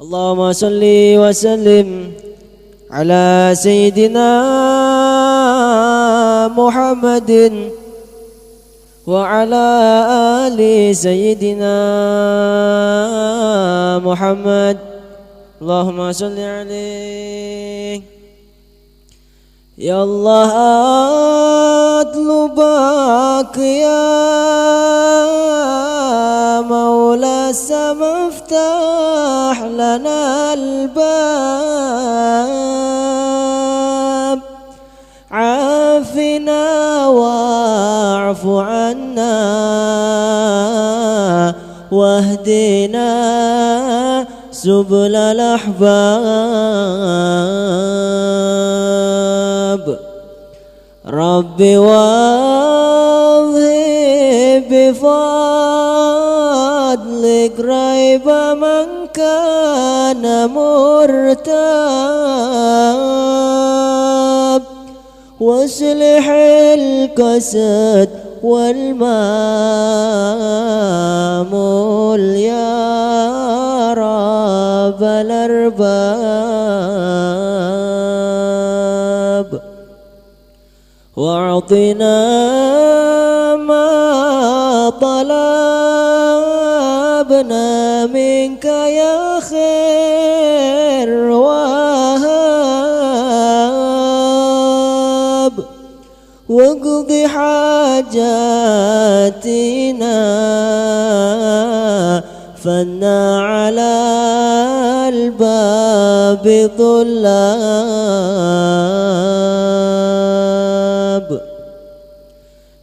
اللهم صل وسلم على سيدنا محمد وعلى آل سيدنا محمد. اللهم صل عليه. يا الله أطلبك يا مولى السما، افتح لنا الباب، عافنا واعف عنا واهدنا سبل الأحباب. ربي واظهر بفضلك ريب من كان مرتاب، واصلح الكسد والمامول يا رب الأرباب. واعطنا ما طلبنا منك يا خير وهاب، واقض حاجاتنا فنا على الباب طلاب.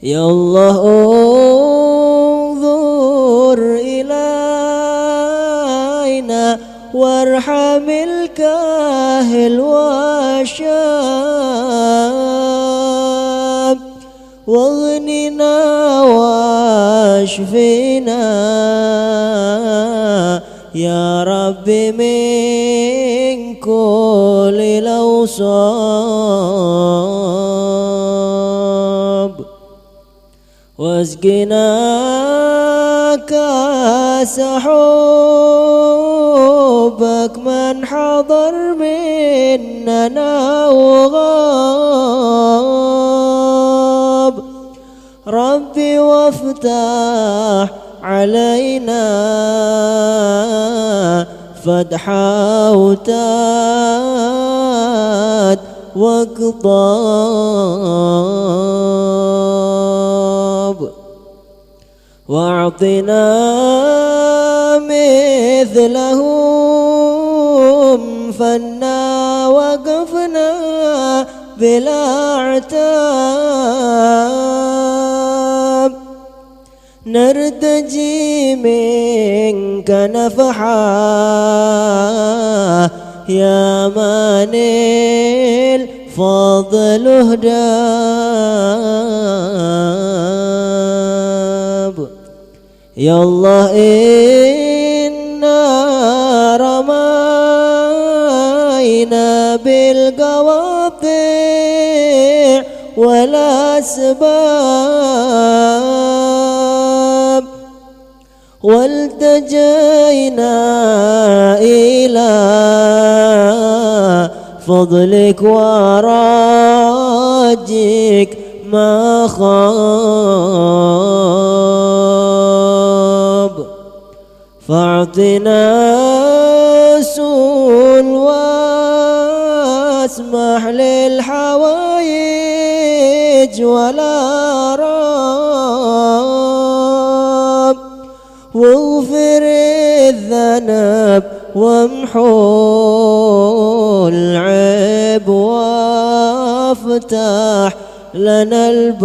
يا الله انظر إلينا وارحم الكاهل والشاب، واغننا واشفنا يا رب من كل الأوصاب، واسقنا كاس حبك من حضر مننا وغاب. ربي وافتح علينا فتحا وتات واقطاب، واعطنا مثلهم فنا وقفنا بلا اعتاب، نرتجي منك نفحا يا من الفضل هداب. يا الله إنا رمينا بالقواطع والأسباب، والتجينا إلى فضلك وراجك ما خاب. فاعطنا سول واسمح للحوايج والآرام، واغفر الذنب وامحو العيب وافتح لنا الباب.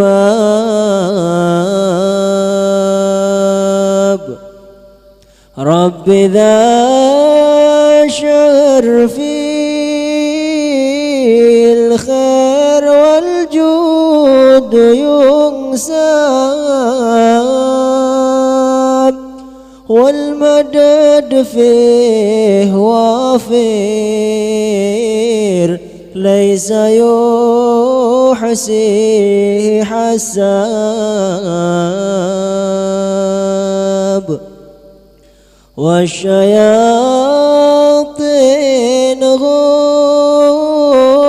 رب ذا شر في الخير والجود ينساب، والمدد فيه وافر ليس يحصيه حساب. والشياطين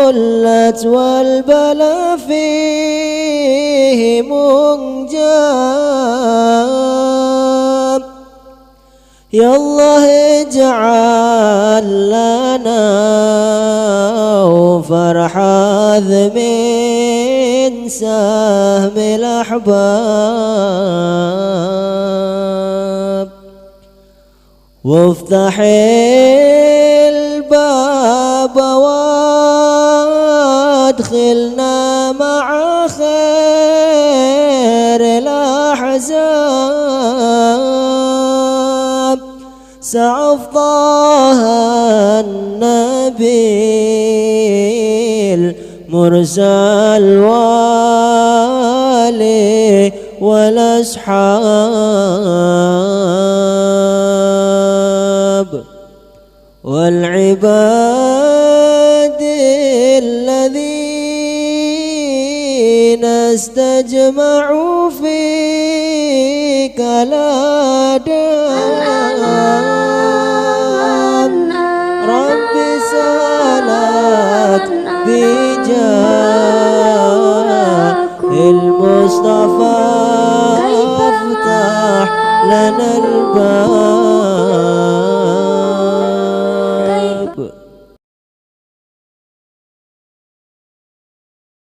غلت والبلا فيه منجاب. يا الله اجعل لنا فرحاذ من سهم الأحباب، وافتح الباب وادخلنا مع خير الأحزاب. سعف طه النبي المرسل والي والأصحاب، والعباد الذين استجمعوا فيك لا دام. رب سالت بجاه المصطفى افتح لنا الباب.